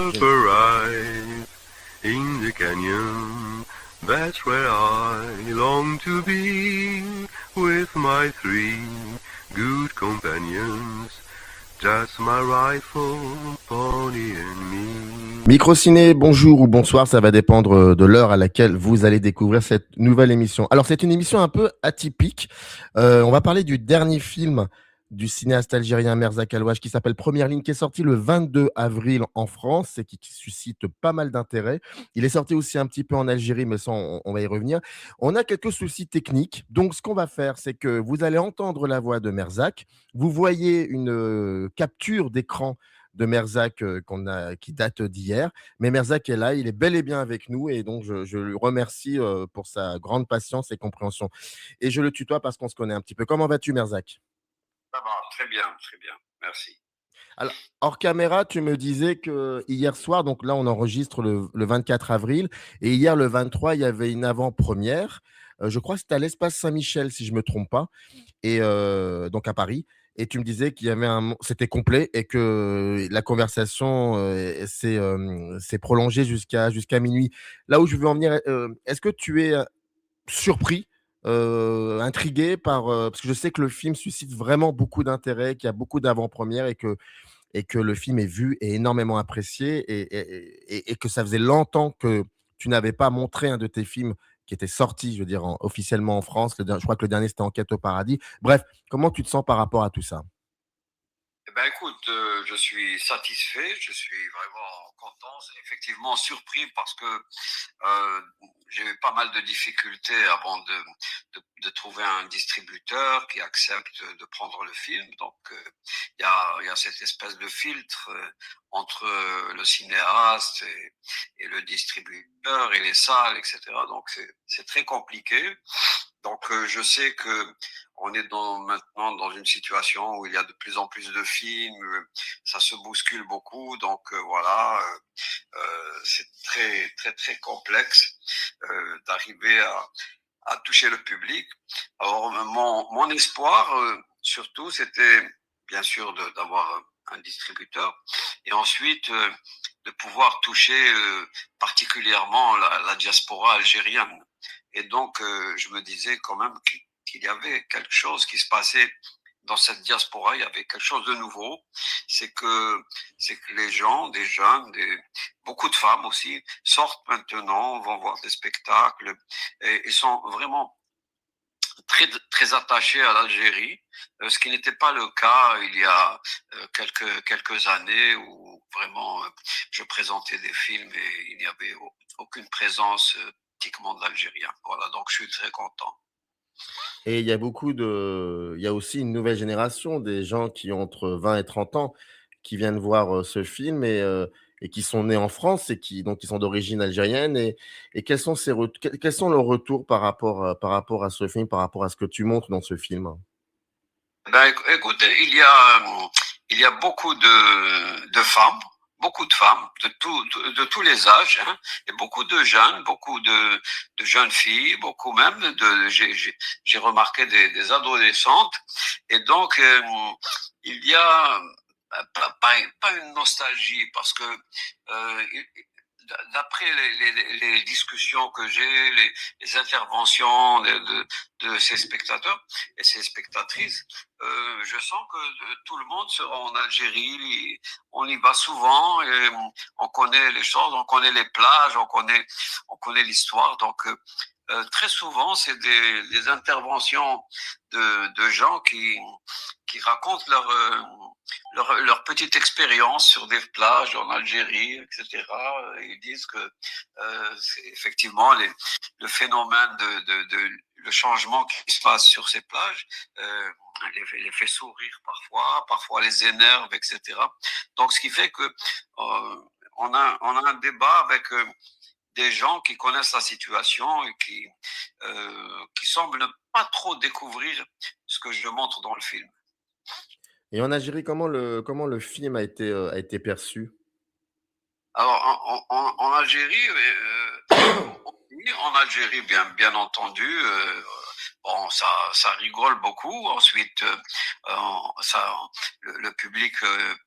up arrive in the canyon. That's where I long to be with my three good companions. Just my rifle, pony and me. Microciné, bonjour ou bonsoir, ça va dépendre de l'heure à laquelle vous allez découvrir cette nouvelle émission. Alors c'est une émission un peu atypique. On va parler du dernier film du cinéaste algérien Merzak Alouache qui s'appelle Première Ligne, qui est sorti le 22 avril en France et qui suscite pas mal d'intérêt. Il est sorti aussi un petit peu en Algérie, mais ça, on va y revenir. On a quelques soucis techniques. Donc, ce qu'on va faire, c'est que vous allez entendre la voix de Merzak. Vous voyez une capture d'écran de Merzak qui date d'hier. Mais Merzak est là, il est bel et bien avec nous et donc je le remercie pour sa grande patience et compréhension. Et je le tutoie parce qu'on se connaît un petit peu. Comment vas-tu, Merzak? Ça va, très bien, très bien. Merci. Alors, hors caméra, tu me disais que hier soir, donc là on enregistre le 24 avril, et hier le 23, il y avait une avant-première. Je crois que c'était à l'Espace Saint-Michel, si je ne me trompe pas, et donc à Paris. Et tu me disais qu'il y avait c'était complet et que la conversation s'est prolongée jusqu'à minuit. Là où je veux en venir, est-ce que tu es surpris, intrigué parce que je sais que le film suscite vraiment beaucoup d'intérêt, qu'il y a beaucoup d'avant-premières et que le film est vu et énormément apprécié et que ça faisait longtemps que tu n'avais pas montré un de tes films qui était sorti, je veux dire, officiellement en France. Je crois que le dernier, c'était Enquête au paradis. Bref, comment tu te sens par rapport à tout ça? Eh ben, écoute, je suis satisfait, je suis vraiment content, effectivement surpris parce que euh, j'ai eu pas mal de difficultés avant de trouver un distributeur qui accepte de prendre le film. Donc, il y a cette espèce de filtre entre le cinéaste et le distributeur et les salles, etc. Donc, c'est très compliqué. Donc, je sais que on est maintenant dans une situation où il y a de plus en plus de films, ça se bouscule beaucoup, donc voilà, c'est très très très complexe d'arriver à toucher le public. Alors mon espoir surtout, c'était bien sûr d'avoir un distributeur et ensuite de pouvoir toucher particulièrement la diaspora algérienne. Et donc je me disais quand même qu'il y avait quelque chose qui se passait dans cette diaspora, il y avait quelque chose de nouveau. C'est que les gens, des jeunes, beaucoup de femmes aussi, sortent maintenant, vont voir des spectacles et sont vraiment très très attachés à l'Algérie, ce qui n'était pas le cas il y a quelques années où vraiment je présentais des films et il n'y avait aucune présence pratiquement d'Algériens. Voilà, donc je suis très content. Et il y a aussi une nouvelle génération, des gens qui ont entre 20 et 30 ans, qui viennent voir ce film et qui sont nés en France et donc qui sont d'origine algérienne. Et quels sont leurs retours par rapport à ce film, par rapport à ce que tu montres dans ce film? Ben, écoute, il y a beaucoup de femmes, beaucoup de femmes de tous les âges, hein, et beaucoup de jeunes, beaucoup de jeunes filles, beaucoup même j'ai remarqué des adolescentes, et donc il y a pas une nostalgie parce que euh, d'après les discussions que j'ai, les interventions de ces spectateurs et ces spectatrices, je sens que tout le monde sera en Algérie. On y va souvent et on connaît les choses, on connaît les plages, on connaît l'histoire. Donc, très souvent, c'est des interventions de gens qui racontent leur petite expérience sur des plages en Algérie, etc. Ils disent que c'est effectivement le phénomène le changement qui se passe sur ces plages les fait sourire parfois les énerve, etc. Donc, ce qui fait que on a un débat avec des gens qui connaissent la situation et qui semblent ne pas trop découvrir ce que je montre dans le film. Et en Algérie, comment le film a été perçu? Alors, en Algérie, oui, en Algérie, bien entendu, bon, ça rigole beaucoup. Ensuite, ça, le public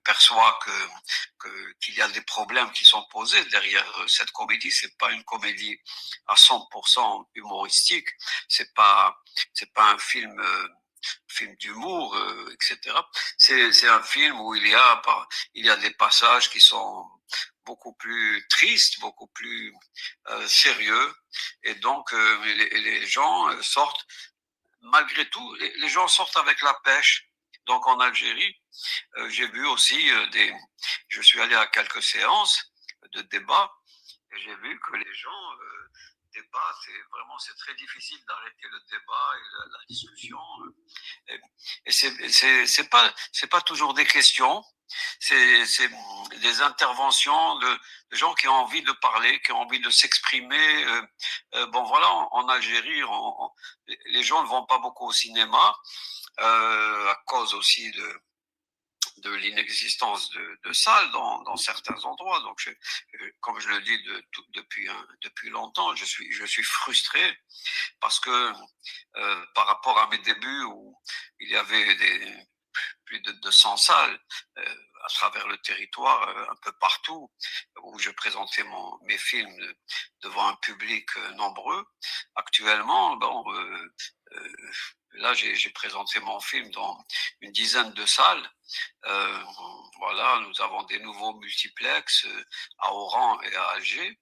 perçoit qu'il y a des problèmes qui sont posés derrière cette comédie. C'est pas une comédie à 100% humoristique. C'est pas un film d'humour, etc. C'est un film où il y a des passages qui sont beaucoup plus tristes, beaucoup plus sérieux, et donc les gens sortent, malgré tout, les gens sortent avec la pêche. Donc en Algérie, j'ai vu aussi je suis allé à quelques séances de débat, et j'ai vu que les gens débattent, c'est très difficile d'arrêter le débat et la discussion. Et c'est pas toujours des questions, c'est des interventions de gens qui ont envie de parler, qui ont envie de s'exprimer. Bon voilà, en Algérie, les gens ne vont pas beaucoup au cinéma à cause aussi de l'inexistence de salles dans certains endroits. Donc, comme je le dis depuis longtemps, je suis frustré parce que par rapport à mes débuts où il y avait plus de 200 salles à travers le territoire, un peu partout, où je présentais mes films devant un public nombreux. Actuellement, bon, là, j'ai présenté mon film dans une dizaine de salles. Euh, voilà, nous avons des nouveaux multiplex à Oran et à Alger.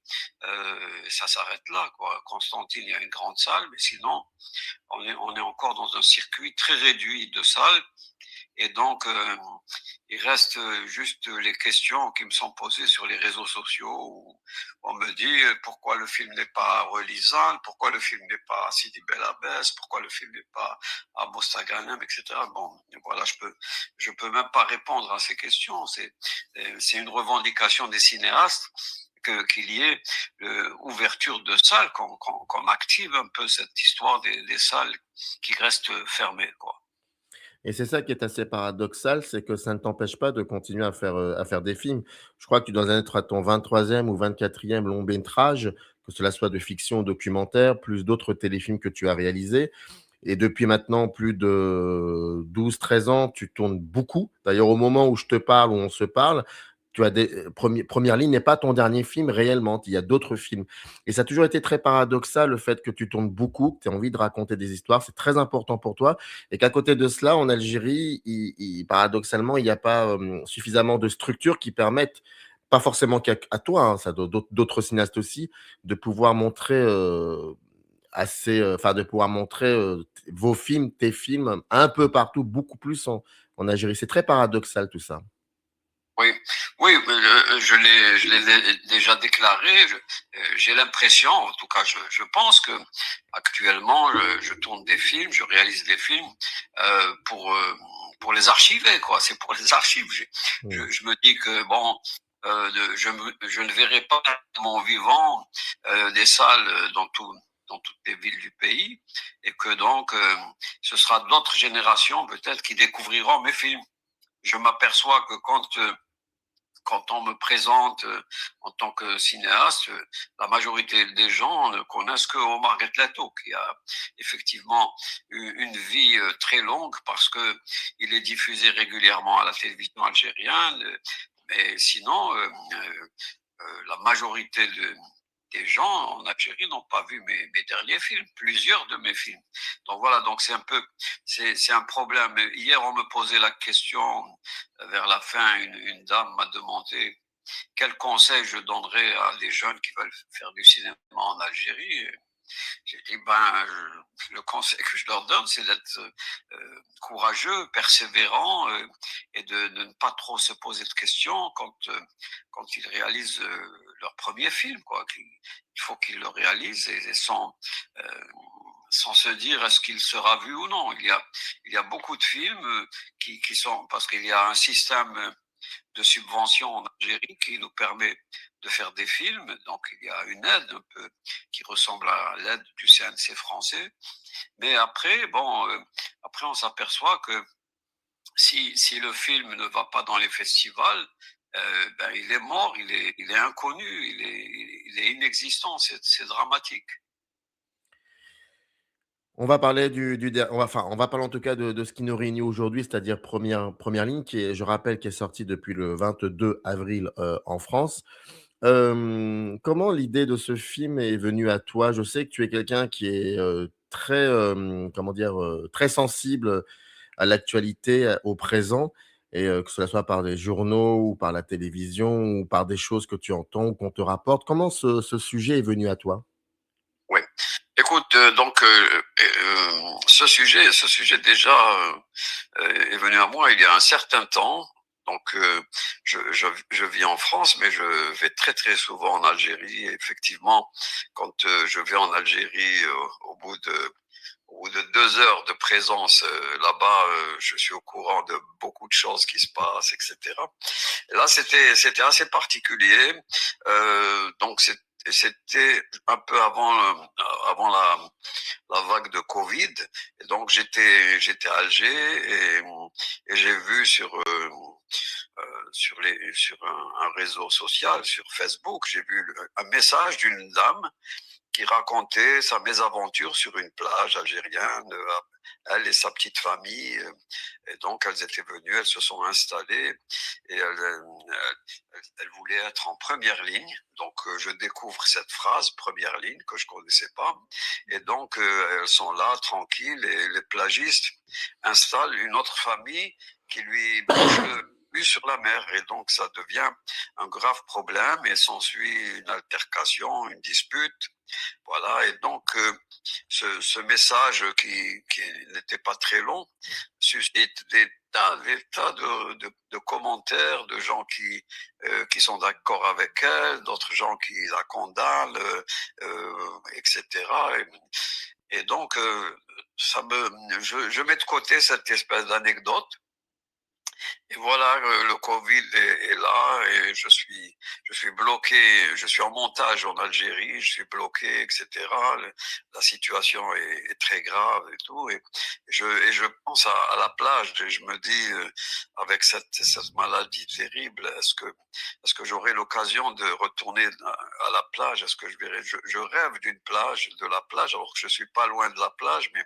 Ça s'arrête là, quoi. Constantine, il y a une grande salle, mais sinon, on est encore dans un circuit très réduit de salles. Et donc, il reste juste les questions qui me sont posées sur les réseaux sociaux où on me dit pourquoi le film n'est pas relisable, pourquoi le film n'est pas à Sidi Bel Abbès, pourquoi le film n'est pas à Mostaganem, etc. Bon, voilà, je peux même pas répondre à ces questions. C'est une revendication des cinéastes qu'il y ait ouverture de salles, qu'on active un peu cette histoire des salles qui restent fermées, quoi. Et c'est ça qui est assez paradoxal, c'est que ça ne t'empêche pas de continuer à faire des films. Je crois que tu dois en être à ton 23e ou 24e long métrage, que cela soit de fiction ou documentaire, plus d'autres téléfilms que tu as réalisés. Et depuis maintenant plus de 12, 13 ans, tu tournes beaucoup. D'ailleurs, au moment où je te parle, où on se parle, tu as Première ligne n'est pas ton dernier film réellement. Il y a d'autres films. Et ça a toujours été très paradoxal le fait que tu tournes beaucoup, que tu as envie de raconter des histoires. C'est très important pour toi. Et qu'à côté de cela, en Algérie, paradoxalement, il n'y a pas suffisamment de structures qui permettent, pas forcément qu'à toi, hein, ça d'autres cinéastes aussi, de pouvoir montrer de pouvoir montrer vos films, tes films, un peu partout, beaucoup plus en Algérie. C'est très paradoxal tout ça. Oui, oui, je l'ai déjà déclaré. J'ai l'impression, en tout cas, je pense que actuellement, je tourne des films, je réalise des films euh, pour euh, pour les archiver, quoi. C'est pour les archives. Mm. Je me dis que bon, je ne verrai pas de mon vivant des salles dans toutes les villes du pays, et que donc ce sera d'autres générations peut-être qui découvriront mes films. Je m'aperçois que quand on me présente en tant que cinéaste, la majorité des gens ne connaissent que Omar Getlato, qui a effectivement eu une vie très longue parce que il est diffusé régulièrement à la télévision algérienne. Mais sinon, la majorité des gens en Algérie n'ont pas vu mes derniers films, plusieurs de mes films. Donc voilà, donc c'est un problème. Hier, on me posait la question, vers la fin, une dame m'a demandé quel conseil je donnerais à des jeunes qui veulent faire du cinéma en Algérie. J'ai dit, le conseil que je leur donne, c'est d'être courageux, persévérant, et de ne pas trop se poser de questions quand ils réalisent leur premier film, quoi. Il faut qu'ils le réalisent et sans se dire est-ce qu'il sera vu ou non. Il y a beaucoup de films qui sont, parce qu'il y a un système de subvention en Algérie qui nous permet de faire des films. Donc il y a une aide un peu qui ressemble à l'aide du CNC français. Mais après, bon, après on s'aperçoit que si le film ne va pas dans les festivals, il est mort, il est inconnu, il est inexistant. C'est dramatique. On va parler du der on va enfin, on va parler en tout cas de ce qui nous réunit aujourd'hui, c'est-à-dire première ligne qui est je rappelle, qui est sorti depuis le 22 avril, en France. Comment l'idée de ce film est venue à toi? Je sais que tu es quelqu'un qui est, très, comment dire? Très sensible, à l'actualité, au présent et que cela soit par les journaux ou par la télévision ou par des choses que tu entends ou qu'on te rapporte. Comment ce sujet est venu à toi? Oui. Écoute, donc, ce sujet déjà, est venu à moi il y a un certain temps. Donc, je vis en France, mais je vais très, très souvent en Algérie. Et effectivement, quand, je vais en Algérie, au bout de au bout de 2 heures de présence, là-bas, je suis au courant de beaucoup de choses qui se passent et cetera. Et là, c'était assez particulier. Donc c'était un peu avant la vague de Covid. Et donc j'étais à Alger et j'ai vu sur un réseau social, sur Facebook, j'ai vu un message d'une dame qui racontait sa mésaventure sur une plage algérienne, elle et sa petite famille. Et donc, elles étaient venues, elles se sont installées et elles voulaient être en première ligne. Donc, je découvre cette phrase, première ligne, que je connaissais pas. Et donc, elles sont là, tranquilles, et les plagistes installent une autre famille qui lui bouche le cul sur la mer. Et donc, ça devient un grave problème et s'ensuit une altercation, une dispute. Voilà, et donc ce message qui n'était pas très long suscite des tas de commentaires de gens qui sont d'accord avec elle, d'autres gens qui la condamnent, etc. Et donc, je mets de côté cette espèce d'anecdote et voilà, le Covid est là et je suis bloqué, je suis en montage en Algérie, je suis bloqué, etc. La situation est très grave et tout. Et je pense à la plage et je me dis, avec cette maladie terrible, est-ce que j'aurai l'occasion de retourner à la plage? Est-ce que je rêve d'une plage, de la plage, alors que je suis pas loin de la plage, mais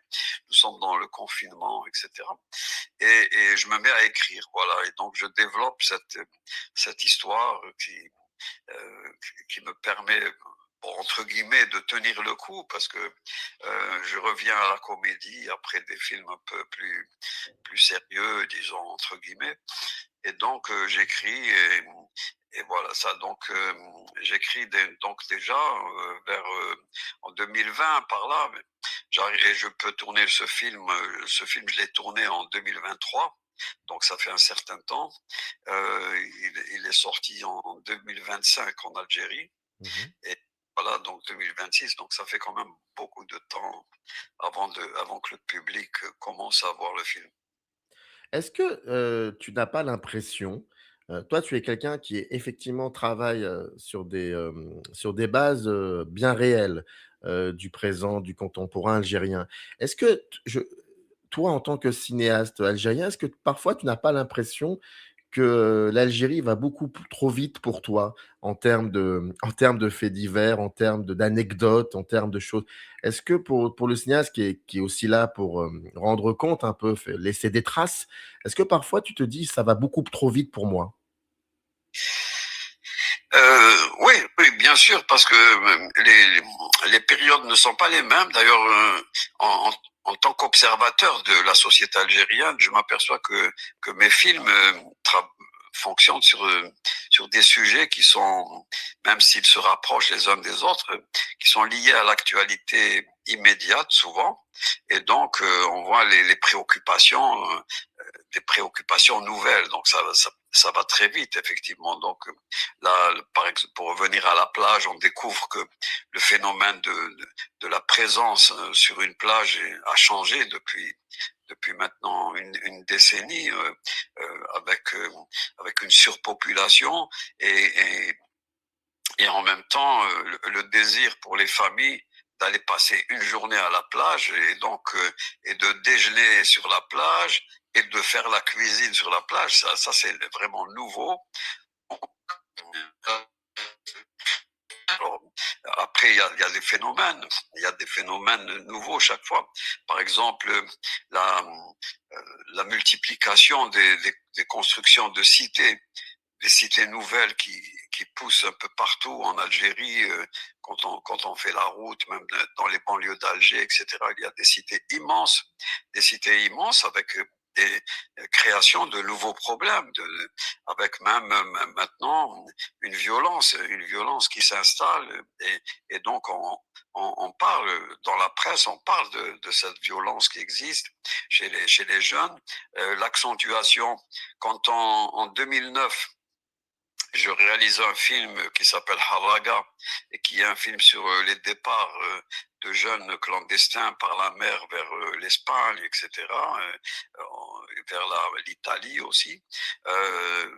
nous sommes dans le confinement, etc. Et je me mets à écrire, voilà. Et donc je développe cette histoire qui me permet, bon, entre guillemets, de tenir le coup parce que je reviens à la comédie après des films un peu plus sérieux, disons entre guillemets. Et donc j'écris et voilà ça. Donc j'écris donc déjà vers en 2020 par là. Et je peux tourner ce film. Ce film, je l'ai tourné en 2023. Donc ça fait un certain temps. Il est sorti en 2025 en Algérie. Mmh. Et voilà, donc 2026. Donc ça fait quand même beaucoup de temps avant que le public commence à voir le film. Est-ce que, tu n'as pas l'impression, toi, tu es quelqu'un qui effectivement travaille, sur des bases, bien réelles, du présent, du contemporain algérien. Est-ce que toi, en tant que cinéaste algérien, est-ce que parfois tu n'as pas l'impression que l'Algérie va beaucoup trop vite pour toi en termes de faits divers, en termes d'anecdotes, en termes de choses. Est-ce que pour le cinéaste qui est aussi là pour, rendre compte un peu, laisser des traces, est-ce que parfois tu te dis: «Ça va beaucoup trop vite pour moi»? Oui, oui, bien sûr, parce que les périodes ne sont pas les mêmes. D'ailleurs, en tant qu'observateur de la société algérienne, je m'aperçois que mes films fonctionnent sur des sujets qui sont, même s'ils se rapprochent les uns des autres, qui sont liés à l'actualité immédiate souvent. Et donc, on voit les préoccupations, des préoccupations nouvelles. Donc, ça va très vite, effectivement. Donc, là, par exemple, pour revenir à la plage, on découvre que le phénomène de la présence sur une plage a changé depuis maintenant une décennie, avec une surpopulation et, et en même temps le désir pour les familles d'aller passer une journée à la plage et donc et de déjeuner sur la plage et de faire la cuisine sur la plage. Ça c'est vraiment nouveau. Alors, après, il y a des phénomènes. Il y a des phénomènes nouveaux chaque fois. Par exemple, la, la multiplication des constructions de cités, des cités nouvelles qui poussent un peu partout en Algérie. Quand on fait la route, même dans les banlieues d'Alger, etc., il y a des cités immenses avec des créations de nouveaux problèmes, avec même maintenant une violence qui s'installe. Et donc on parle dans la presse, on parle de cette violence qui existe chez les jeunes, l'accentuation. Quand en 2009 je réalise un film qui s'appelle Haraga et qui est un film sur les départs de jeunes clandestins par la mer vers l'Espagne, etc., vers l'Italie aussi.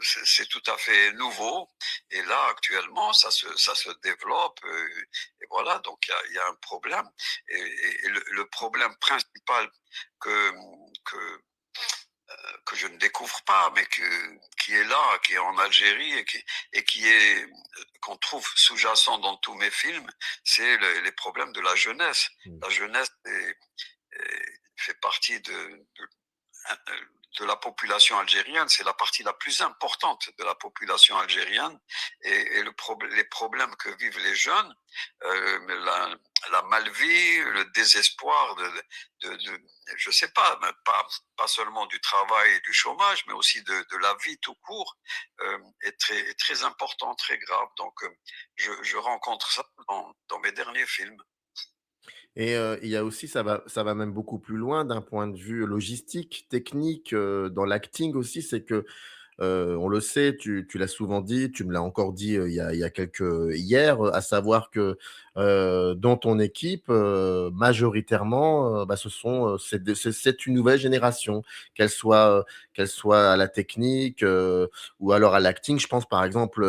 C'est tout à fait nouveau. Et là, actuellement, ça se développe. Et voilà, donc il y a un problème. Et le problème principal que, que que je ne découvre pas, mais qui est là, qui est en Algérie et qui est qu'on trouve sous-jacent dans tous mes films, c'est les problèmes de la jeunesse. Mmh. La jeunesse fait partie de la population algérienne, c'est la partie la plus importante de la population algérienne et les problèmes que vivent les jeunes, la malvie, le désespoir de je sais pas, mais pas seulement du travail et du chômage, mais aussi de la vie tout court, est très important, très grave. Donc, je rencontre ça dans mes derniers films. Et il y a aussi ça va même beaucoup plus loin d'un point de vue logistique, technique, dans l'acting aussi. C'est que, on le sait, tu l'as souvent dit, tu me l'as encore dit, il y a hier, à savoir que, dans ton équipe, majoritairement, bah, ce sont, c'est une nouvelle génération, qu'elle soit à la technique, ou alors à l'acting. Je pense par exemple,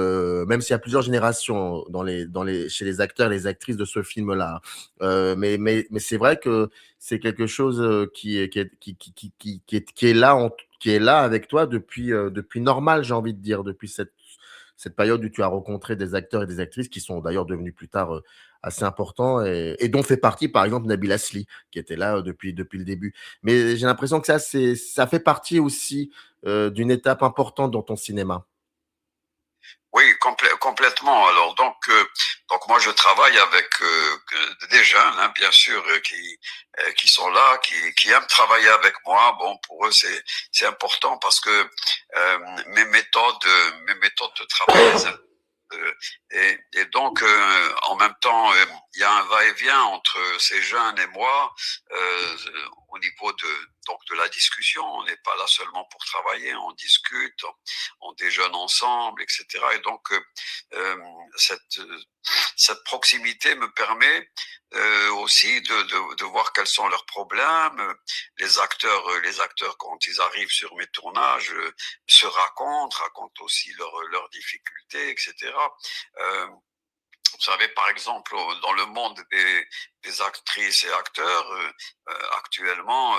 même s'il y a plusieurs générations dans les chez les acteurs et les actrices de ce film-là, mais c'est vrai que c'est quelque chose, qui est là qui est là avec toi depuis Normal, j'ai envie de dire, depuis cette période où tu as rencontré des acteurs et des actrices qui sont d'ailleurs devenus plus tard, assez importants et dont fait partie, par exemple, Nabil Asli, qui était là, depuis le début. Mais j'ai l'impression que ça fait partie aussi, d'une étape importante dans ton cinéma. Oui, complètement. Alors donc moi je travaille avec des jeunes, hein, bien sûr, qui sont là, qui aiment travailler avec moi. Bon, pour eux c'est important parce que mes méthodes de travail. Et donc, en même temps, il y a un va-et-vient entre ces jeunes et moi au niveau de la discussion. On n'est pas là seulement pour travailler, on discute, on déjeune ensemble, etc. Et donc, euh, cette, cette proximité me permet aussi de voir quels sont leurs problèmes. Les acteurs, quand ils arrivent sur mes tournages, racontent aussi leurs difficultés, etc. Euh, vous savez, par exemple, dans le monde des actrices et acteurs, actuellement,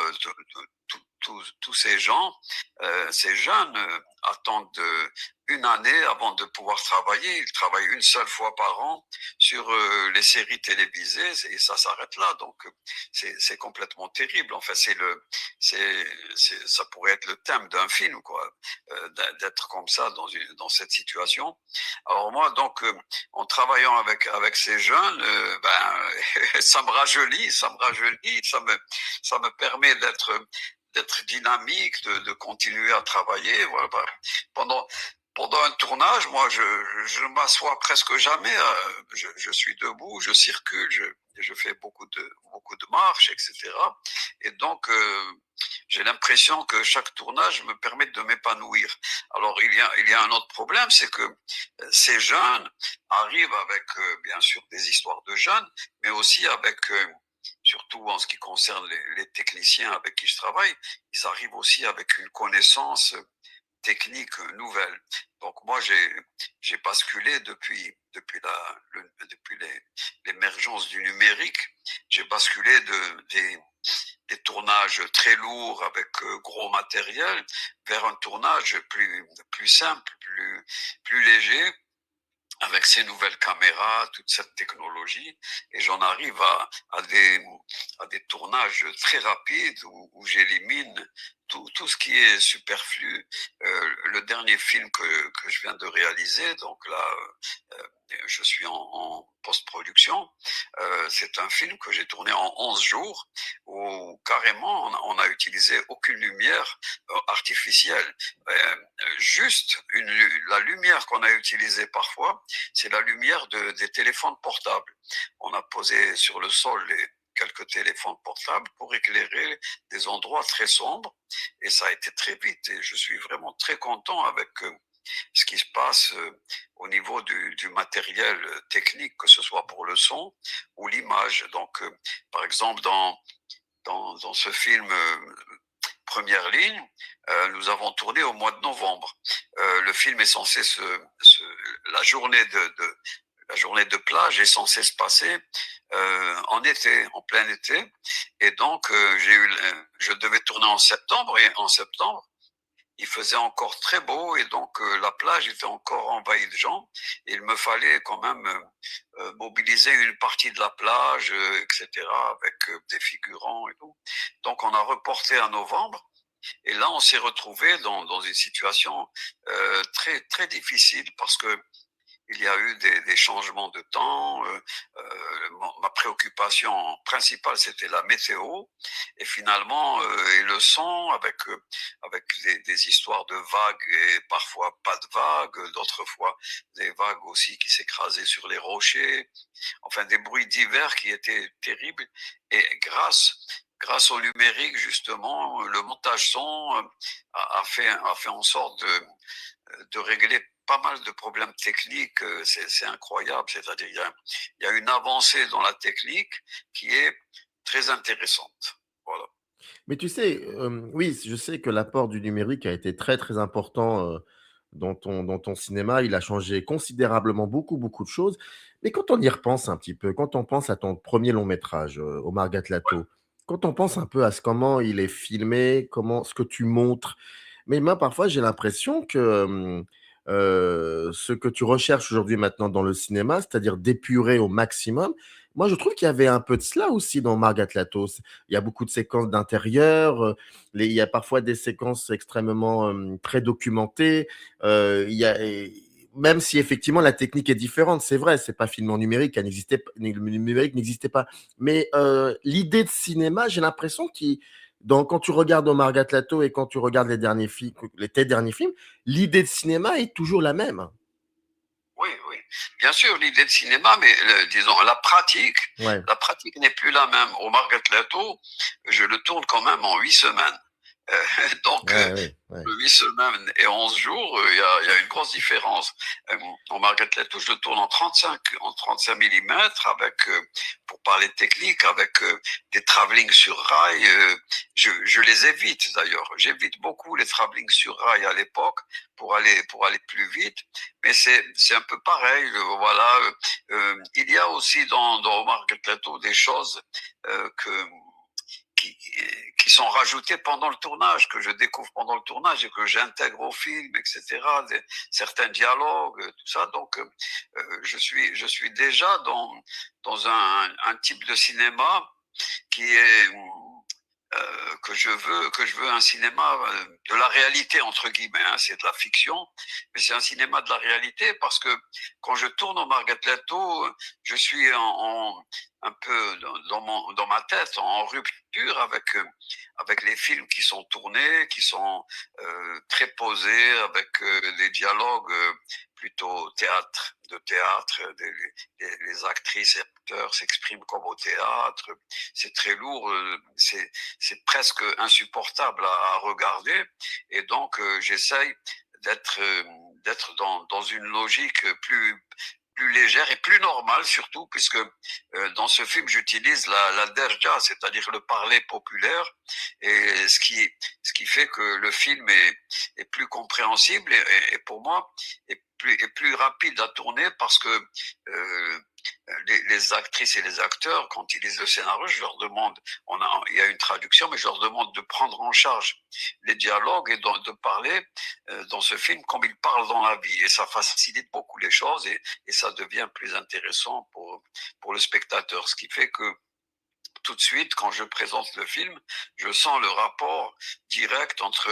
tous ces gens, ces jeunes attendent une année avant de pouvoir travailler. Ils travaillent une seule fois par an sur les séries télévisées et ça s'arrête là. Donc, c'est complètement terrible. En fait, ça pourrait être le thème d'un film, quoi, d'être comme ça dans cette situation. Alors moi, donc, en travaillant avec ces jeunes, ça me rajeunit, ça me permet d'être dynamique, de continuer à travailler. Voilà. Pendant pendant un tournage, moi, je ne m'assois presque jamais. Je suis debout, je circule, je fais beaucoup de marches, etc. Et donc, j'ai l'impression que chaque tournage me permet de m'épanouir. Alors, il y a un autre problème, c'est que ces jeunes arrivent avec, bien sûr, des histoires de jeunes, mais aussi avec, surtout en ce qui concerne les techniciens avec qui je travaille, ils arrivent aussi avec une connaissance technique nouvelle. Donc moi, j'ai basculé depuis l'émergence du numérique, j'ai basculé des tournages très lourds avec gros matériel vers un tournage plus simple, plus léger, avec ces nouvelles caméras, toute cette technologie, et j'en arrive à des tournages très rapides où j'élimine tout ce qui est superflu. Le dernier film que je viens de réaliser, donc là, je suis en post-production, c'est un film que j'ai tourné en 11 jours, où carrément on a utilisé aucune lumière artificielle. Juste la lumière qu'on a utilisée parfois, c'est la lumière des téléphones portables. On a posé sur le sol quelques téléphones portables pour éclairer des endroits très sombres, et ça a été très vite, et je suis vraiment très content avec ce qui se passe au niveau du matériel technique, que ce soit pour le son ou l'image. Donc, par exemple, dans ce film Première ligne, nous avons tourné au mois de novembre. Le film est censé la la journée de plage est censée se passer en été, en plein été, et donc je devais tourner en septembre, et en septembre il faisait encore très beau, et donc la plage était encore envahie de gens. Et il me fallait quand même mobiliser une partie de la plage, etc., avec des figurants et tout. Donc on a reporté à novembre, et là on s'est retrouvé dans une situation très difficile, parce que il y a eu des changements de temps. Ma préoccupation principale, c'était la météo, et finalement, et le son, avec des histoires de vagues, et parfois pas de vagues, d'autres fois des vagues aussi qui s'écrasaient sur les rochers, enfin des bruits divers qui étaient terribles. Et grâce au numérique, justement, le montage son a fait en sorte de régler pas mal de problèmes techniques. C'est incroyable, c'est-à-dire il y a une avancée dans la technique qui est très intéressante. Voilà. Mais tu sais, oui, je sais que l'apport du numérique a été très, très important, dans ton cinéma. Il a changé considérablement beaucoup de choses. Mais quand on y repense un petit peu, quand on pense à ton premier long métrage, Omar Gatlato, quand on pense un peu à comment il est filmé, comment ce que tu montres, mais moi, parfois, j'ai l'impression que, ce que tu recherches aujourd'hui maintenant dans le cinéma, c'est-à-dire d'épurer au maximum, moi, je trouve qu'il y avait un peu de cela aussi dans Omar Gatlato. Il y a beaucoup de séquences d'intérieur, il y a parfois des séquences extrêmement très documentées. Il y a, même si effectivement la technique est différente, c'est vrai, c'est pas filmé en numérique, le numérique n'existait pas. Mais l'idée de cinéma, j'ai l'impression quand tu regardes Omar Gatlato et quand tu regardes tes derniers films, l'idée de cinéma est toujours la même. Oui, oui. Bien sûr, l'idée de cinéma, mais disons, Ouais, la pratique n'est plus la même. Au Margatlato, je le tourne quand même en 8 semaines. Donc, ouais, ouais, ouais. 8 semaines et 11 jours, il y a une grosse différence. En Margaret Leto, je le tourne en 35 millimètres, pour parler technique, avec des travelling sur rail. Je les évite d'ailleurs. J'évite beaucoup les travelling sur rail à l'époque pour aller plus vite. Mais c'est un peu pareil. Voilà. Il y a aussi dans Margaret Leto des choses que qui, qui sont rajoutés pendant le tournage, que je découvre pendant le tournage et que j'intègre au film, etc. Certains dialogues, tout ça. Donc, je suis déjà dans un type de cinéma qui est que je veux un cinéma de la réalité, entre guillemets, hein, c'est de la fiction, mais c'est un cinéma de la réalité, parce que quand je tourne au Margatlato, je suis un peu dans ma tête en rupture avec les films qui sont tournés, qui sont très posés, avec des dialogues plutôt de théâtre, les actrices et acteurs s'expriment comme au théâtre. C'est très lourd, c'est presque insupportable à regarder, et donc j'essaye d'être dans une logique plus légère et plus normale, surtout puisque dans ce film j'utilise la derja, c'est-à-dire le parler populaire, et ce qui fait que le film est plus compréhensible, et pour moi est plus rapide à tourner, parce que les actrices et les acteurs, quand ils lisent le scénario, je leur demande, il y a une traduction, mais je leur demande de prendre en charge les dialogues et de parler dans ce film comme ils parlent dans la vie. Et ça facilite beaucoup les choses et ça devient plus intéressant pour le spectateur. Ce qui fait que tout de suite, quand je présente le film, je sens le rapport direct entre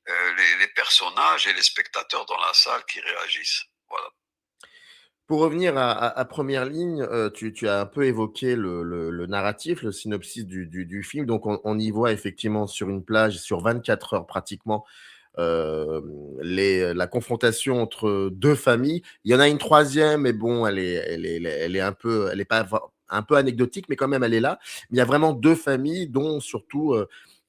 les personnages et les spectateurs dans la salle qui réagissent. Voilà. Pour revenir à première ligne, tu as un peu évoqué le narratif, le synopsis du film. Donc on y voit effectivement sur une plage, sur 24 heures pratiquement, la confrontation entre 2 familles. Il y en a une troisième, mais bon, elle est un peu, elle est pas un peu anecdotique, mais quand même elle est là. Mais il y a vraiment 2 familles, dont surtout,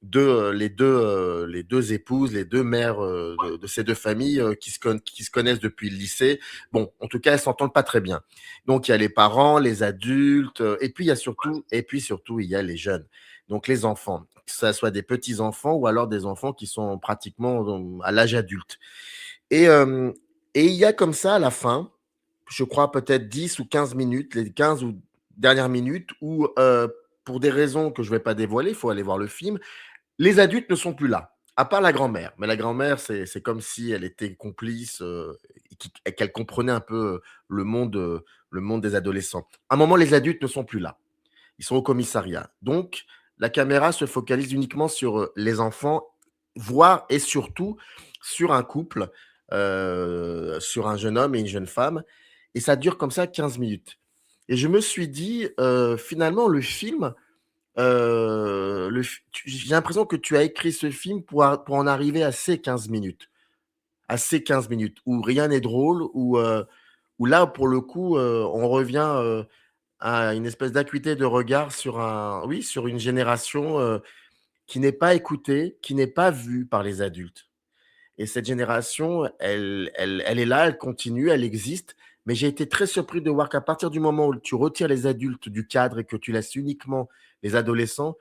2, les 2 épouses, les 2 mères, de ces 2 familles, qui se connaissent depuis le lycée. Bon, en tout cas, elles s'entendent pas très bien. Donc il y a les parents, les adultes, et puis il y a surtout, il y a les jeunes, donc les enfants, que ça soit des petits enfants ou alors des enfants qui sont pratiquement à l'âge adulte. Et, et il y a comme ça à la fin, je crois peut-être 10 ou 15 minutes, les 15 ou dernières minutes où, pour des raisons que je ne vais pas dévoiler, il faut aller voir le film, les adultes ne sont plus là, à part la grand-mère. Mais la grand-mère, c'est comme si elle était complice, et qu'elle comprenait un peu le monde des adolescents. À un moment, les adultes ne sont plus là. Ils sont au commissariat. Donc, la caméra se focalise uniquement sur les enfants, voire et surtout sur un couple, sur un jeune homme et une jeune femme. Et ça dure comme ça 15 minutes. Et je me suis dit, finalement, le film, j'ai l'impression que tu as écrit ce film pour en arriver à ces 15 minutes. À ces 15 minutes où rien n'est drôle, où là, pour le coup, on revient à une espèce d'acuité de regard sur oui, sur une génération, qui n'est pas écoutée, qui n'est pas vue par les adultes. Et cette génération, elle est là, elle continue, elle existe, mais j'ai été très surpris de voir qu'à partir du moment où tu retires les adultes du cadre et que tu laisses uniquement les adolescents,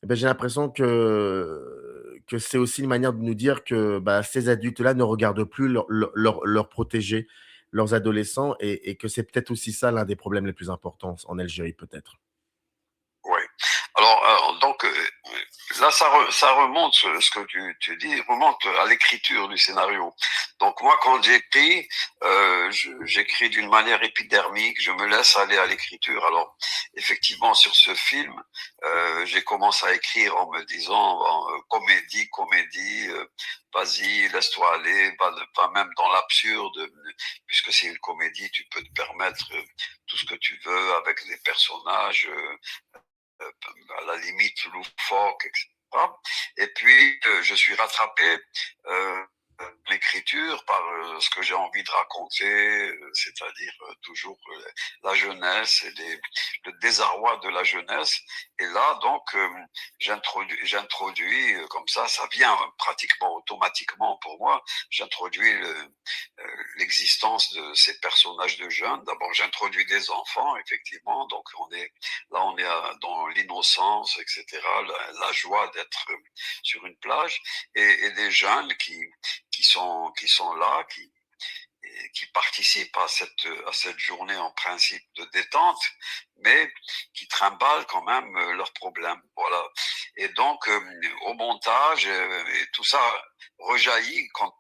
eh ben, j'ai l'impression que c'est aussi une manière de nous dire que, bah, ces adultes-là ne regardent plus leurs protégés, leurs adolescents, et que c'est peut-être aussi ça l'un des problèmes les plus importants en Algérie, peut-être. Oui. Alors, donc, là, ça remonte, ce que tu dis, remonte à l'écriture du scénario. Donc, moi, quand j'écris, j'écris d'une manière épidermique, je me laisse aller à l'écriture. Alors, effectivement, sur ce film, j'ai commencé à écrire en me disant, comédie, vas-y, laisse-toi aller, pas même dans l'absurde, puisque c'est une comédie, tu peux te permettre tout ce que tu veux avec des personnages. À la limite loufoque, etc. Et puis, je suis rattrapé euh, l'écriture par ce que j'ai envie de raconter, c'est-à-dire toujours la jeunesse et le désarroi de la jeunesse. Et là, donc, j'introduis comme ça vient pratiquement automatiquement pour moi, j'introduis l'existence de ces personnages de jeunes. D'abord, j'introduis des enfants, effectivement, donc on est dans l'innocence, etc., la joie d'être sur une plage, et des jeunes qui sont là, qui participent à cette journée en principe de détente, mais qui trimballent quand même leurs problèmes. Voilà. Et donc, au montage, et tout ça rejaillit quand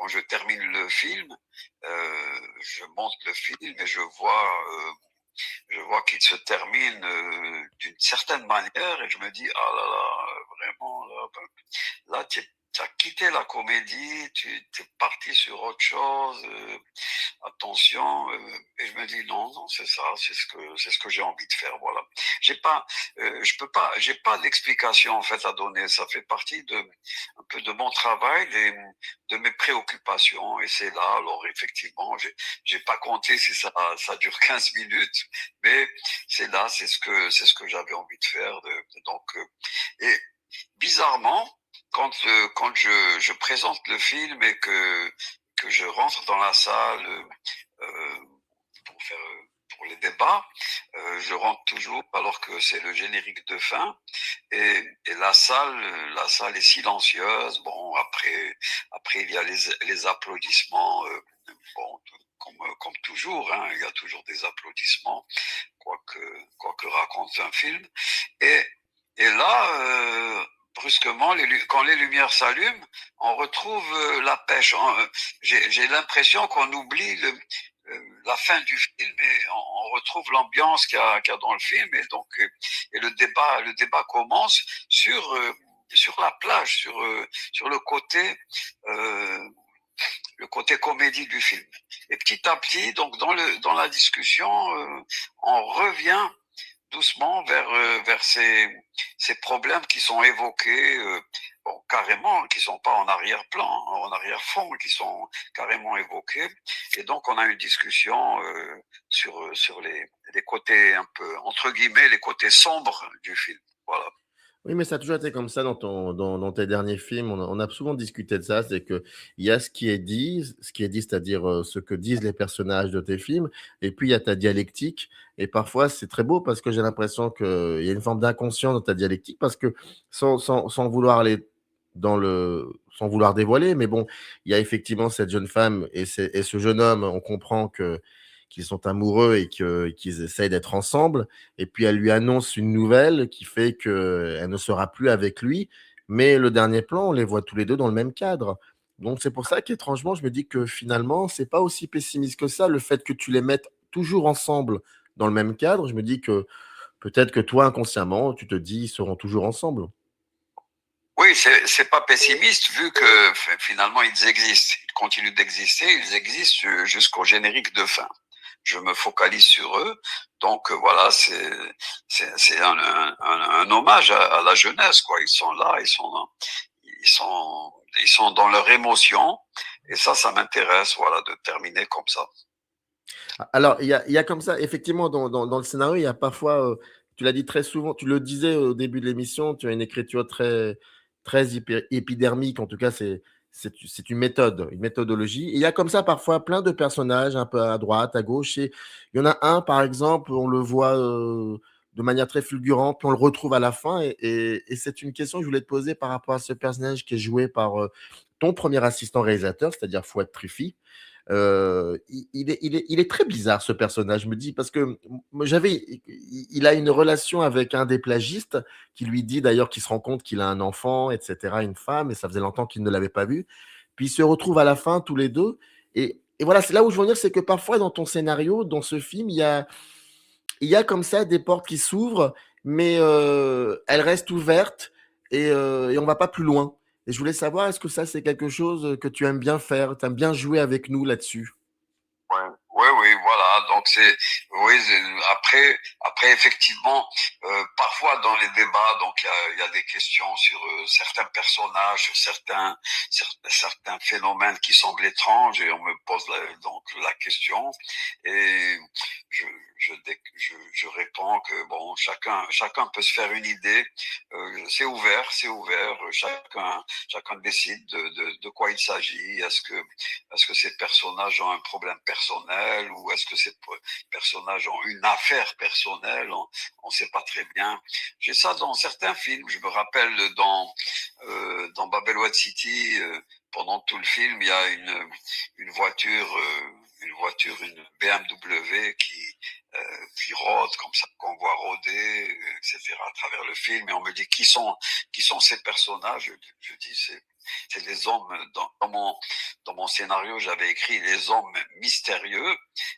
je termine le film. Je monte le film et je vois qu'il se termine d'une certaine manière et je me dis, ah là là, vraiment, là tu as quitté la comédie, tu es parti sur autre chose, attention, et je me dis non, non, c'est ça, c'est ce que j'ai envie de faire, voilà. J'ai pas, je peux pas, j'ai pas d'explication en fait à donner, ça fait partie un peu de mon travail, de mes préoccupations, et c'est là, alors effectivement, j'ai pas compté si ça dure 15 minutes, mais c'est là, c'est ce que j'avais envie de faire, donc, et bizarrement, quand je présente le film et que je rentre dans la salle euh, pour faire pour les débats, je rentre toujours alors que c'est le générique de fin et la salle est silencieuse. Bon, après il y a les applaudissements bon, comme toujours, hein, il y a toujours des applaudissements, quoi que raconte un film. Et, et là, brusquement, quand les lumières s'allument, on retrouve la pêche. J'ai l'impression qu'on oublie la fin du film et on retrouve l'ambiance qu'il y a dans le film. Et donc, et le débat commence sur la plage, sur euh, le côté comédie du film. Et petit à petit, donc dans la discussion, on revient doucement vers ces problèmes qui sont évoqués, bon, carrément, qui sont pas en arrière-plan, en arrière-fond, qui sont carrément évoqués. Et donc on a une discussion sur les côtés un peu, entre guillemets, les côtés sombres du film. Voilà. Oui, mais ça a toujours été comme ça dans tes derniers films. On a souvent discuté de ça, c'est qu'il y a ce qui est dit, c'est-à-dire, ce que disent les personnages de tes films et puis il y a ta dialectique et parfois c'est très beau parce que j'ai l'impression qu'il y a une forme d'inconscient dans ta dialectique parce que sans vouloir aller sans vouloir dévoiler, mais bon, il y a effectivement cette jeune femme et ce jeune homme, on comprend qu'ils sont amoureux qu'ils essayent d'être ensemble et puis elle lui annonce une nouvelle qui fait qu'elle ne sera plus avec lui, mais le dernier plan, on les voit tous les 2 dans le même cadre. Donc c'est pour ça qu'étrangement, je me dis que finalement, c'est pas aussi pessimiste que ça, le fait que tu les mettes toujours ensemble dans le même cadre. Je me dis que peut-être que toi, inconsciemment, tu te dis: «Ils seront toujours ensemble». Oui, c'est pas pessimiste vu que finalement ils existent, ils continuent d'exister, ils existent jusqu'au générique de fin. Je me focalise sur eux, donc voilà, c'est un hommage à la jeunesse, quoi. Ils sont là, ils sont dans leur émotion, et ça m'intéresse, voilà, de terminer comme ça. Alors, il y a comme ça, effectivement, dans le scénario, il y a parfois, tu l'as dit très souvent, tu le disais au début de l'émission, tu as une écriture très épidermique. En tout cas, c'est une méthodologie. Et il y a comme ça parfois plein de personnages un peu à droite, à gauche. Et il y en a un, par exemple, on le voit de manière très fulgurante, puis on le retrouve à la fin. Et c'est une question que je voulais te poser par rapport à ce personnage qui est joué par ton premier assistant réalisateur, c'est-à-dire Fouad Trifi. Il est très bizarre ce personnage, je me dis, parce que il a une relation avec un des plagistes qui lui dit d'ailleurs qu'il se rend compte qu'il a un enfant, etc., une femme, et ça faisait longtemps qu'il ne l'avait pas vu. Puis ils se retrouvent à la fin tous les deux. Et voilà, c'est là où je veux en dire, c'est que parfois dans ton scénario, dans ce film, il y a comme ça des portes qui s'ouvrent, mais elles restent ouvertes et on va pas plus loin. Et je voulais savoir, est-ce que ça, c'est quelque chose que tu aimes bien faire? Tu aimes bien jouer avec nous là-dessus? Ouais, ouais, oui, voilà. Donc oui, après effectivement, parfois dans les débats, donc il y a des questions sur certains personnages, sur certains phénomènes qui semblent étranges, et on me pose donc la question, et je je réponds que bon, chacun peut se faire une idée. C'est ouvert. Chacun décide de quoi il s'agit. Est-ce que ces personnages ont un problème personnel, ou est-ce que ces personnages ont une affaire personnelle? On sait pas très bien. J'ai ça dans certains films. Je me rappelle dans Babel City, pendant tout le film, il y a une voiture, une BMW qui rôde comme ça, qu'on voit rôder, etc. à travers le film. Et on me dit qui sont ces personnages. Je dis c'est des hommes. Dans mon scénario, j'avais écrit les hommes mystérieux.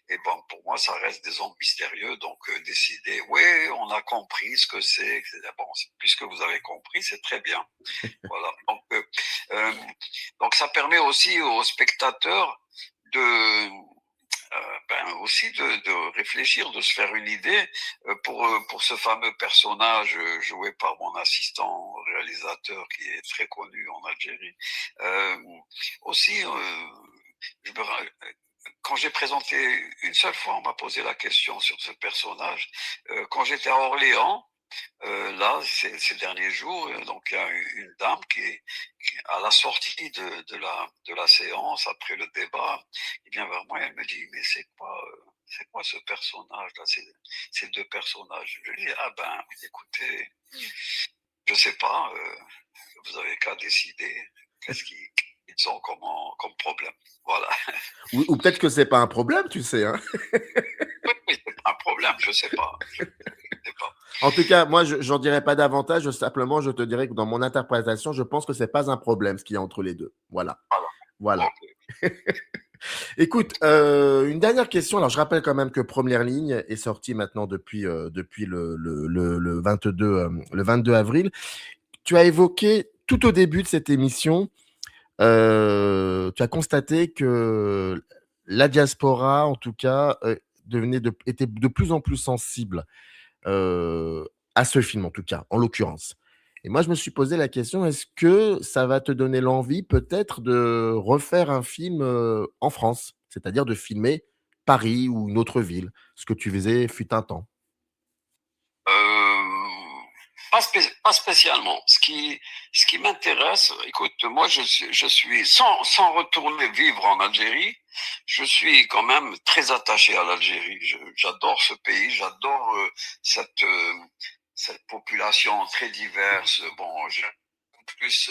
Et bon, pour moi, ça reste des hommes mystérieux. Donc décider, oui, on a compris ce que c'est, etc. Bon, puisque vous avez compris, c'est très bien. Voilà. Euh, donc ça permet aussi aux spectateurs de aussi de réfléchir, de se faire une idée pour ce fameux personnage joué par mon assistant réalisateur qui est très connu en Algérie. Euh, aussi, je me, quand j'ai présenté une seule fois, on m'a posé la question sur ce personnage. Quand j'étais à Orléans, là, ces derniers jours, donc il y a une dame à la sortie de la séance, après le débat, qui vient vers moi et elle me dit, mais c'est quoi ce personnage-là, ces deux personnages? Je lui dis, ah ben, écoutez, je sais pas, vous avez qu'à décider qu'est-ce qui est ils ont comme problème. Voilà. Ou peut-être que c'est pas un problème, tu sais, hein. Oui, oui, c'est pas un problème, je sais pas. Je sais pas. En tout cas, moi, j'en dirais pas davantage. Simplement, je te dirais que dans mon interprétation, je pense que c'est pas un problème ce qu'il y a entre les deux. Voilà. Voilà. Voilà. Ok. Écoute, une dernière question. Alors, je rappelle quand même que Première Ligne est sorti maintenant depuis le 22, le 22 avril. Tu as évoqué tout au début de cette émission, tu as constaté que la diaspora, en tout cas, était de plus en plus sensible à ce film, en tout cas, en l'occurrence. Et moi, je me suis posé la question, est-ce que ça va te donner l'envie peut-être de refaire un film en France, c'est-à-dire de filmer Paris ou une autre ville, ce que tu faisais fut un temps? Pas spécialement. Ce qui m'intéresse, écoute, moi je suis sans retourner vivre en Algérie, je suis quand même très attaché à l'Algérie. J'adore ce pays, j'adore cette cette population très diverse. Bon, j'aime plus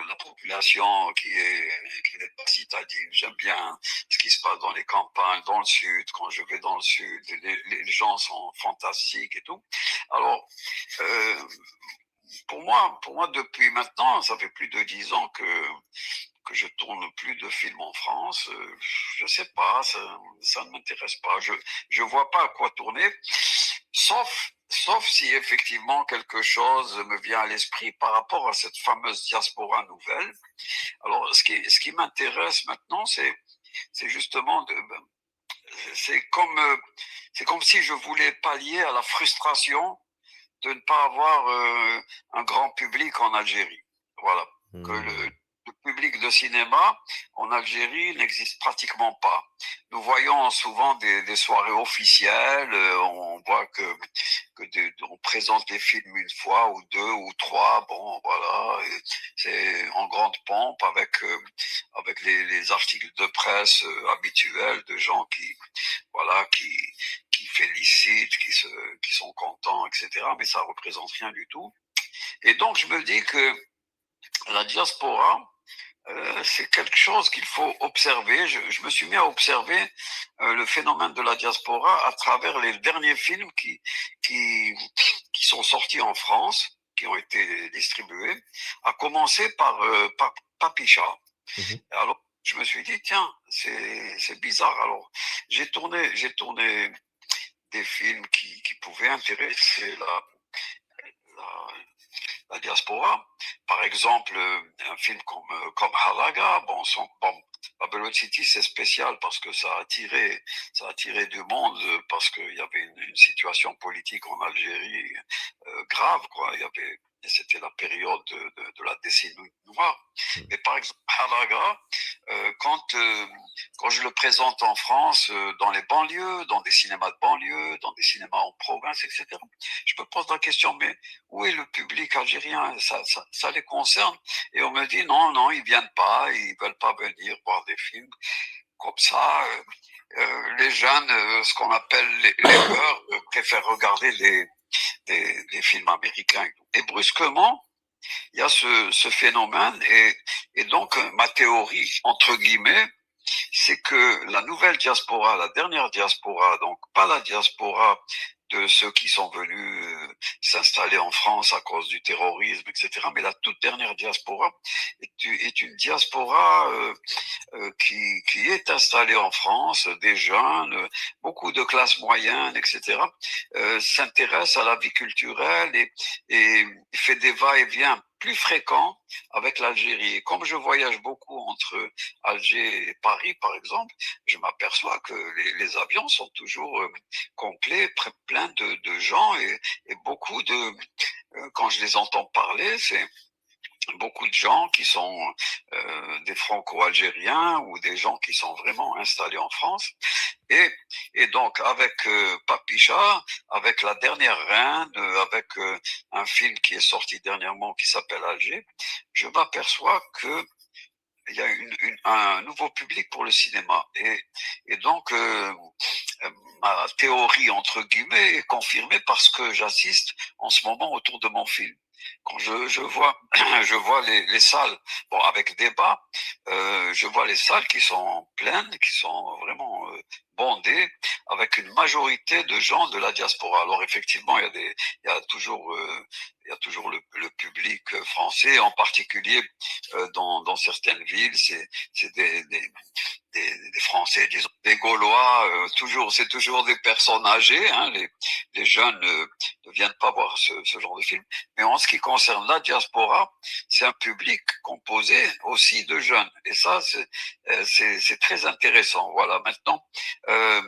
la population qui n'est pas citadine. J'aime bien ce qui se passe dans les campagnes, dans le sud. Quand je vais dans le sud, les gens sont fantastiques et tout. Alors, euh, pour moi, depuis maintenant, ça fait plus de 10 ans que je tourne plus de films en France. Je sais pas, ça ne m'intéresse pas. Je vois pas à quoi tourner, sauf si effectivement quelque chose me vient à l'esprit par rapport à cette fameuse diaspora nouvelle. Alors, ce qui m'intéresse maintenant, c'est justement c'est comme, c'est comme si je voulais pallier à la frustration de ne pas avoir un grand public en Algérie. Voilà. Que Mmh. le public de cinéma en Algérie n'existe pratiquement pas. Nous voyons souvent des soirées officielles, on voit on présente les films une fois ou deux ou trois, bon voilà, et c'est en grande pompe avec les articles de presse habituels de gens voilà qui félicitent, qui sont contents, etc. Mais ça représente rien du tout. Et donc je me dis que la diaspora, c'est quelque chose qu'il faut observer. Je me suis mis à observer le phénomène de la diaspora à travers les derniers films qui, qui sont sortis en France, qui ont été distribués, à commencer par Papicha. Mmh. Alors, je me suis dit, tiens, c'est bizarre. Alors, j'ai tourné des films qui pouvaient intéresser la, la diaspora. Par exemple, un film comme Halaga, bon, Babylon City, c'est spécial parce que ça a attiré du monde parce qu'il y avait une situation politique en Algérie grave, quoi. C'était la période de la décennie noire. Mmh. Mais par exemple, Halaga, quand je le présente en France, dans les banlieues, dans des cinémas de banlieue, dans des cinémas en province, etc., je me pose la question, mais où est le public algérien? Ça les concerne. Et on me dit, non, non, ils viennent pas, ils veulent pas venir voir des films comme ça. Les jeunes, ce qu'on appelle les beurs, préfèrent regarder des films américains. Et brusquement, il y a ce phénomène. Et donc, ma théorie, entre guillemets, c'est que la nouvelle diaspora, la dernière diaspora, donc pas la diaspora de ceux qui sont venus s'installer en France à cause du terrorisme, etc., mais la toute dernière diaspora est une diaspora qui est installée en France, des jeunes, beaucoup de classes moyennes, etc., s'intéressent à la vie culturelle et fait des va-et-vient plus fréquents avec l'Algérie. Et comme je voyage beaucoup entre Alger et Paris, par exemple, je m'aperçois que les avions sont toujours complets, pleins de gens et beaucoup quand je les entends parler, c'est beaucoup de gens qui sont des franco-algériens ou des gens qui sont vraiment installés en France. Et, et donc, avec Papicha, avec La Dernière Reine, avec un film qui est sorti dernièrement qui s'appelle Alger, je m'aperçois que il y a un nouveau public pour le cinéma. Et donc, ma théorie, entre guillemets, est confirmée parce que j'assiste en ce moment autour de mon film. quand je vois, je vois les salles, bon, avec débat, je vois les salles qui sont pleines, qui sont vraiment bondées, avec une majorité de gens de la diaspora. Alors effectivement, il y a toujours, il y a toujours le public français, en particulier dans certaines villes, c'est des Français, disons, des Gaulois, c'est toujours des personnes âgées, hein, les jeunes ne viennent pas voir ce genre de film. Mais en ce qui concerne la diaspora, c'est un public composé aussi de jeunes. Et ça, c'est très intéressant. Voilà, maintenant. Euh,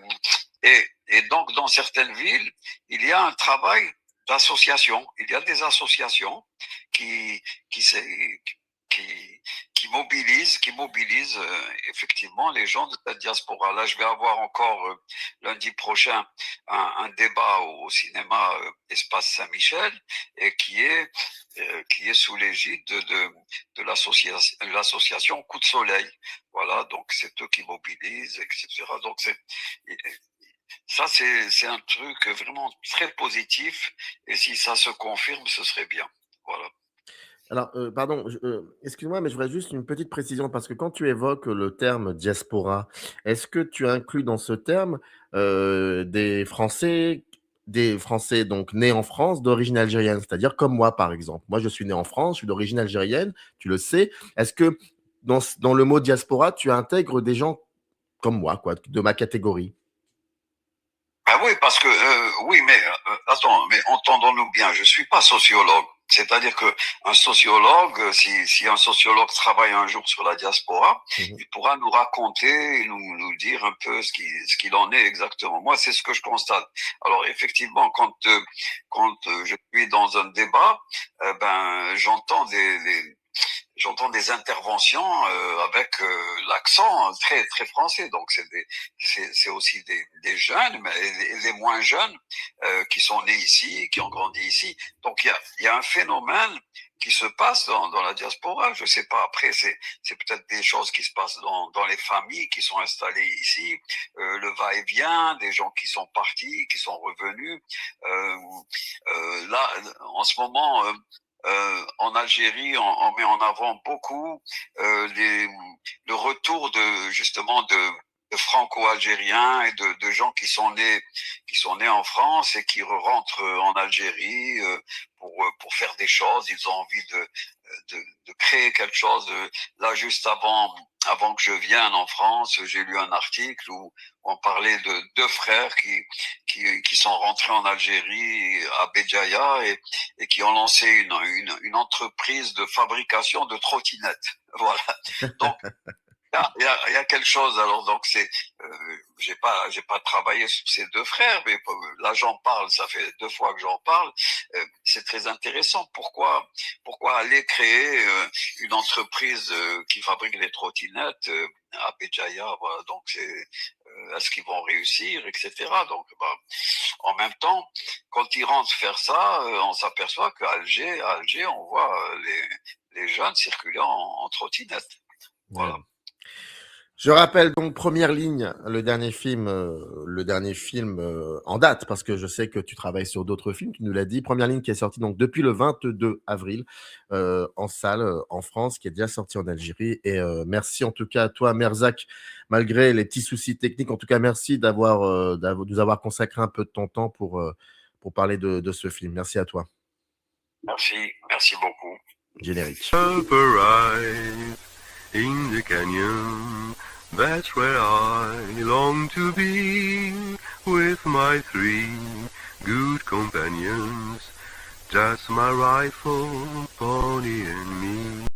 et donc, dans certaines villes, il y a un travail d'association. Il y a des associations qui, qui, qui, qui mobilise effectivement les gens de la diaspora. Là, je vais avoir encore lundi prochain un débat au cinéma Espace Saint-Michel et qui est sous l'égide de l'association Coup de Soleil. Voilà, donc c'est eux qui mobilisent, etc. Donc ça, c'est un truc vraiment très positif et si ça se confirme, ce serait bien. Voilà. Alors, pardon, excuse-moi, mais je voudrais juste une petite précision parce que quand tu évoques le terme diaspora, est-ce que tu inclus dans ce terme, des Français donc nés en France d'origine algérienne? C'est-à-dire comme moi, par exemple. Moi, je suis né en France, je suis d'origine algérienne, tu le sais. Est-ce que dans le mot diaspora, tu intègres des gens comme moi, quoi, de ma catégorie? Ah oui, parce que oui, mais attends, mais entendons-nous bien, je suis pas sociologue. C'est-à-dire que un sociologue, si un sociologue travaille un jour sur la diaspora, Mmh. il pourra nous raconter et nous dire un peu ce qu'il en est exactement. Moi, c'est ce que je constate. Alors effectivement, quand je suis dans un débat, ben j'entends des interventions avec l'accent très très français. Donc c'est aussi des jeunes, mais les moins jeunes qui sont nés ici, qui ont grandi ici. Donc il y a un phénomène qui se passe dans la diaspora. Je sais pas. Après c'est peut-être des choses qui se passent dans les familles qui sont installées ici, le va-et-vient, des gens qui sont partis, qui sont revenus. Euh, Là en ce moment. En Algérie, on met en avant beaucoup le retour de justement de franco-algériens et de gens qui sont nés en France et qui rentrent en Algérie pour faire des choses. Ils ont envie de créer quelque chose. Là, juste avant que je vienne en France, j'ai lu un article où on parlait de deux frères qui sont rentrés en Algérie à Béjaïa et qui ont lancé une entreprise de fabrication de trottinettes. Voilà. Donc, il y a quelque chose. Alors, donc, j'ai pas travaillé sur ces deux frères, mais là, j'en parle. Ça fait 2 fois que j'en parle. C'est très intéressant. Pourquoi aller créer une entreprise qui fabrique les trottinettes à Béjaïa? Voilà. Donc, est-ce qu'ils vont réussir, etc. Donc, bah, en même temps, quand ils rentrent faire ça, on s'aperçoit à Alger, on voit les jeunes circuler en trottinette. Voilà. Ouais. Je rappelle donc Première ligne, le dernier film, en date, parce que je sais que tu travailles sur d'autres films, tu nous l'as dit. Première ligne qui est sorti donc depuis le 22 avril, en salle, en France, qui est déjà sorti en Algérie et merci en tout cas à toi Merzak, malgré les petits soucis techniques. En tout cas, merci de nous avoir consacré un peu de ton temps pour parler de ce film. Merci à toi. Merci beaucoup. Générique. Up arrive in the canyon, that's where I long to be, with my 3 good companions, just my rifle, pony and me.